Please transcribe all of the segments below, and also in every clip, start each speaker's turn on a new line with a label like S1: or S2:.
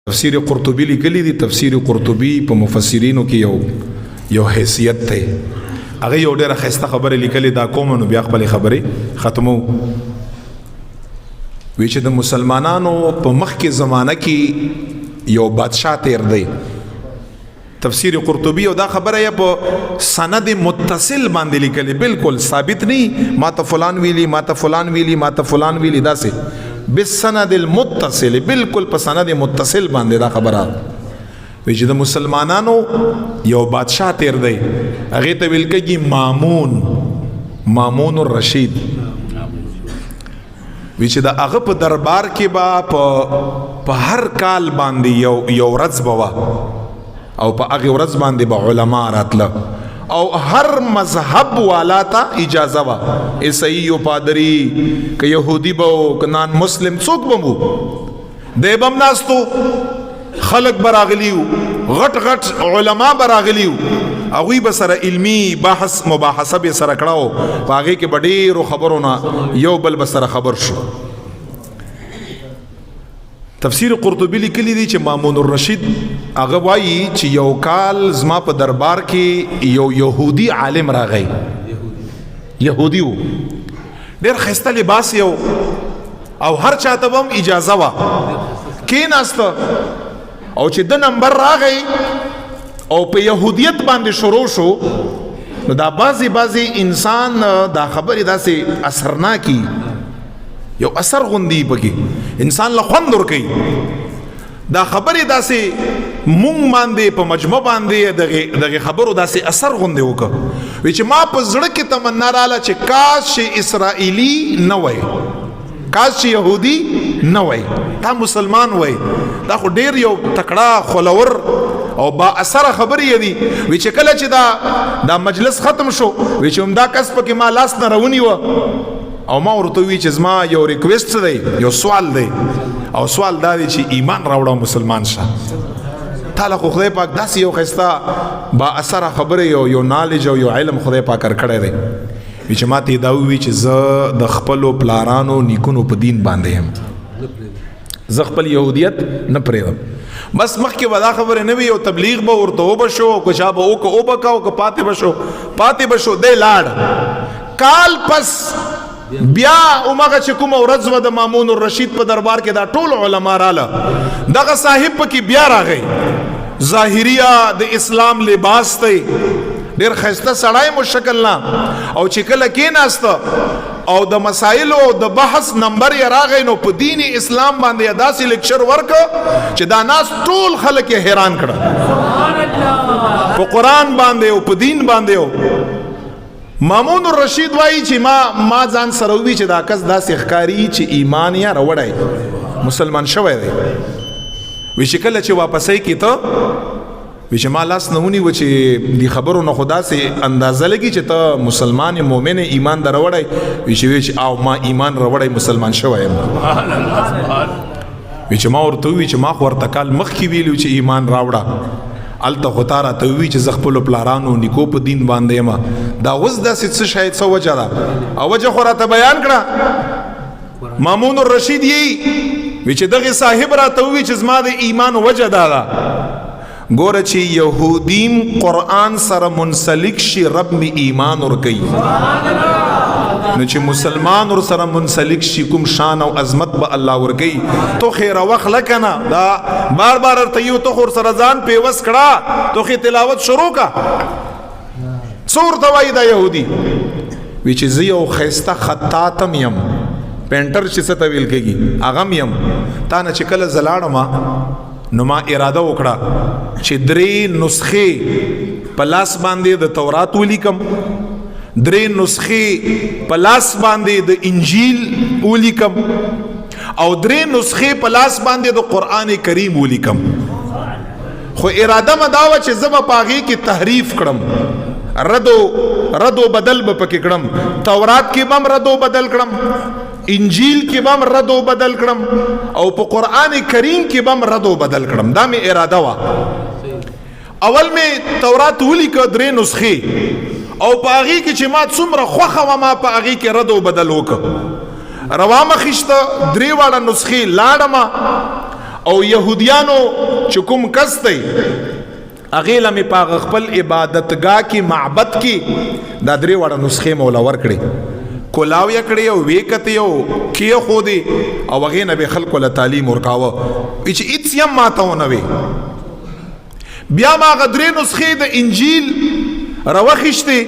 S1: تفسیر قرطبی لیکلی دی. تفسیر قرطبی په مفسرینو کې یو حیثیت ته هغه یو ډېره ښایسته خبره لیکلې دا کوم نو بیا خپل خبرې ختمو. وی چې د مسلمانانو په مخ کې زمانہ کې یو بادشاہ تیر دی. تفسیر قرطبی او دا خبره یې په سند متصل باندې لیکلې، بالکل ثابت نه ما ته فلان ویلی ما ته فلان ویلی ما ته فلان ویلی، داسې بالسند المتصل، بالکل په سند متصل باندې دا خبره. وی چې د مسلمانانو یو بادشاہ تیر دی، هغه ته ویل کېږي مامون الرشید. وی چې د هغه په دربار کې با په هر کال باندې یو ورځ بوا او په هغه ورځ باندې به علما راتله او هر مذهب والا ته اجازه وا، عیسائی او پادری که يهودي بو که نان مسلم څوک بمو دیبم ناستو خلق براغلیو، غټ علما براغلیو، هغوی به سره علمی بحث مباحثه به سره کړاو، په هغې کې به ډېرو خبرونه یو بل به سره خبر شو. تفسیر قرطبی لیکلی دی چې مامون الرشید هغه وایي چې یو کال زما په دربار کې یو یهودي عالم راغی، یهودي و، ډېر ښایسته لباس یو او هر چاته به هم اجازه وه، کېناسته او چې د نمبر راغی او په یهودیت باندې شروع شو، نو دا بعضی انسان دا خبرې داسې اثرناکي یو اثر غوندي پکې انسان له خوند ورکوي. دا خبرې داسې مونږ باندې په مجموع باندې دغه خبرو داسې اثر غوندي وکړه. وی چې ما په زړه کې تمنا رااله چې کاش چې اسرائیلي نه وای، کاش چې یهودي نه وای، دا مسلمان وای، دا خو ډیر یو تکړه خلور او با اثر خبرې دي. وی چې کله چې دا مجلس ختم شو، وی چې همدا کس پکې ما لاس نه راونی و او ما ورته وی چې زما یو ریکویسټ دی، یو سوال دی، او سوال دا دی چې ایمان راوړه مسلمان شه. تعالی خو خدای پاک داسې یو ښایسته با اثر خبرې یو نالج او یو علم خدای پاک ورکړی دی. وی چې ما ته دا وی چې زه د خپلو پلارانو نیکونو په دین باندې یم، زه خپل یهودیت نه پرېږدم. بس مخکې به دا خبرې نه وي، یو تبلیغ به ورته وبشو او که چا به وبکه او که پاتې بشو دی لاړ. کال پس بیا اومغه چې کومه ورځ وه د مامون الرشید په دربار کې دا ټول علما راله، دغه صاحب پکې بیا راغی، ظاهریه د اسلام لباس دی، ډېر ښایسته سړی مو شکل نه، او چې کله کېناسته او د مسایلو او د بحث نمبر یې راغی، نو په دین اسلام باندې یې داسې لیکچر ورکړه چې دا ناس ټول خلک یې حیران کړه، په قرآن باندې او په دین باندې. مامون الرشید وایي چې ما ځان سره ووي چې دا کس داسې ښکاري چې ایمان یا راوړی مسلمان شوی دی. وی چې کله چې واپسۍ کې ته وی چې ما لاس نه ونیوه چې دې خبرو نه خو داسې اندازه لګي چې ته مسلمان یې مومن یې ایمان در راوړی. وی چې او ما ایمان راوړی مسلمان شوی یم. وی چې ما ورته ووي چې ما خو ورته کال مخکې ویلي چې ایمان راوړه، الته خو تا راته ووي چې زه خپلو پلارانو نیکو په دین باندې یم. دا اوس داسې څه شاید څه وجه ده او وجه خو راته بیان کړه. مامون الرشید یې وی چې دغه صاحب راته ووي چې زما د ایمان وجه دا ده، ګوره چې یهودیم قرآن سره منسلک شي رب می ایمان ورکوي، نو چې مسلمان ور سره منسلک شي کوم شان او عظمت به الله ورکوي. تو خیر وخت لکنه دا بار ورته یو تو خور سره ځان پیوس کړه، تو خې تلاوت شروع کا څور دوای دا يهودي. وی چې زه یو ښایسته خطاطم یم، پینټر چې څه ته ویل کېږي هغه یم، تا نه چې کله زه لاړم نو ما اراده وکړه چې 3 نسخې په لاس باندې د تورات ولیکم، 3 نسخې په لاس باندې د انجیل ولیکم، او 3 نسخې په لاس باندې د قرآن کریم ولیکم. خو اراده مې دا وه چې زه به په هغې کې تحریف کړم، ردو بدل به پکې کړم، تورات کې به هم ردو بدل کړم، انجیل کې به هم ردو بدل کړم، او په قرآن کریم کې به هم ردو بدل کړم. دا مې اراده وه. اول مې تورات ولیکه 3 نسخې، او په هغې کې چې ما څومره خوښه وه ما په هغې کې ردو بدل وکړه. روامه خشته 3 واړه نسخې لاړمه او يهوديانو چې کوم کس دی هغې له مې په خپل عبادتګاه کې معبد کې دا درې واړه نسخې مولا ورکړې کولاو یې کړې او وې کتې او کېښودې او هغې نه به خلکو له تعلیم ورکاوه چې هېڅ هم ماته ونه وې بیا ما هغه درې نسخې د انجیل راوخیشتې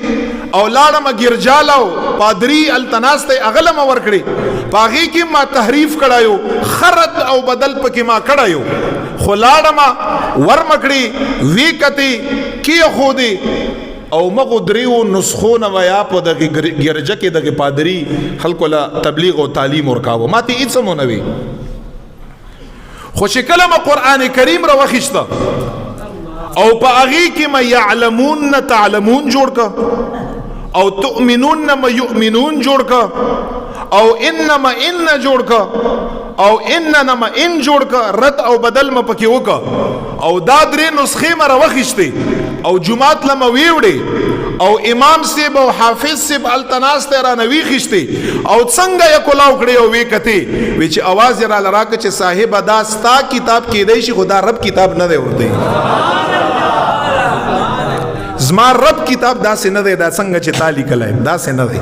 S1: او لاړم ګرجال او پادري هلته ناستی هغه له ما ورکړې په هغې کې ما تحریف کړی خرد او بدل پکې ما کړی خو لاړم ورمکړې وې کتې کېښودې او مغو دریو نسخو نه ویا په دغه ګرجه کې دغه پادری خلکو له تبلیغ او تعلیم ورکاوه ماته هیڅ هم نه وي خو چې کله ما قرآن کریم را وخیسته او په هغې کې ما یعلمون نه تعلمون جوړ که او تؤمنون نه ما یؤمنون جوړ که او انما ان جوړ که او انما ان جوړ که رد او بدل ما پکې وکه او دا درې نسخې ما را وخیستې او جمعات لما ویوړې او امام صاحب او حافظ صاحب هلته ناستی رانه ویښیستې او څنګه یې کولاو کړې او ویې کتې وی چې اواز یې راله راکړه چې صاحبه دا ستا کتاب کیدی شي خو دا رب کتاب نه دی ورته زما رب کتاب داسې نه دی دا څنګه چې تا لیکلی داسې نه دی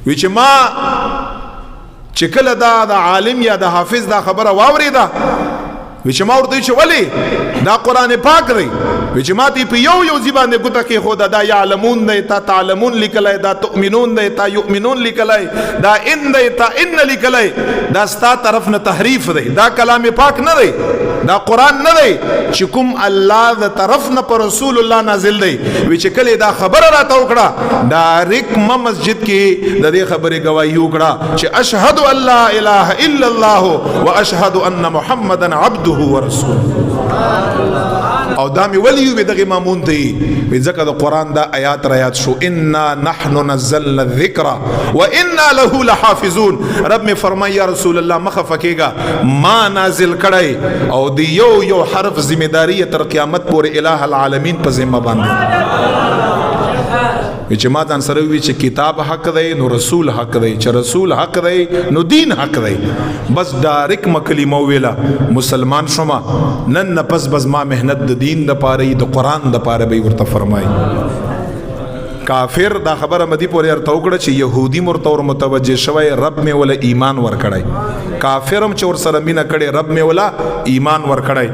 S1: وی چې ما چې کله دا د عالم یا د حافظ دا خبره واورېده وی چې ما ورته چې ولې دا قرآن پاک دی وی چې ما ته په یو ځای باندې ګوته کېښوده دا یعلمون دی تا تعلمون لیکلی دا تؤمنون دی تا یؤمنون لیکلی دا ان دی تا ان لیکلی دا ستا طرف نه تحریف دی دا کلام پاک نه دی دا قرآن نه دی چې کوم الله د طرف نه پر رسول الله نازل دی وی چې کله دا خبره راته وکړه ډایرک ما مسجد کې د دې خبرې گواهي وکړه چې اشهد ان لا اله الا الله واشهد ان محمدا عبده ورسوله او دا می ولی وی دغه مامون دی وی ځکه د قرآن دا آیات را یاد شو انا نحن نزلنا الذکر وانا له لحافظون رب می فرمای یا رسول الله مخه فکیگا ما نازل کړی او دی یو حرف ذمہ داری تر قیامت پورې الہ العالمین په ذمہ باندې چې ما ځان سره وی چې کتاب حق دی نو رسول حق دی چې رسول حق دی نو دین حق دی بس ډایرک کلمه ویلا مسلمان شوما نن نه پس بس ما مهنت د دین د پاره د قرآن د پاره به ورته فرمای کافر دا خبره مدی پورې ارته وکړه چې يهودي مرتور متوجه شوی رب می ولا ایمان ور کړای کافرم چې ور سره مینا کړي رب می ولا ایمان ور کړای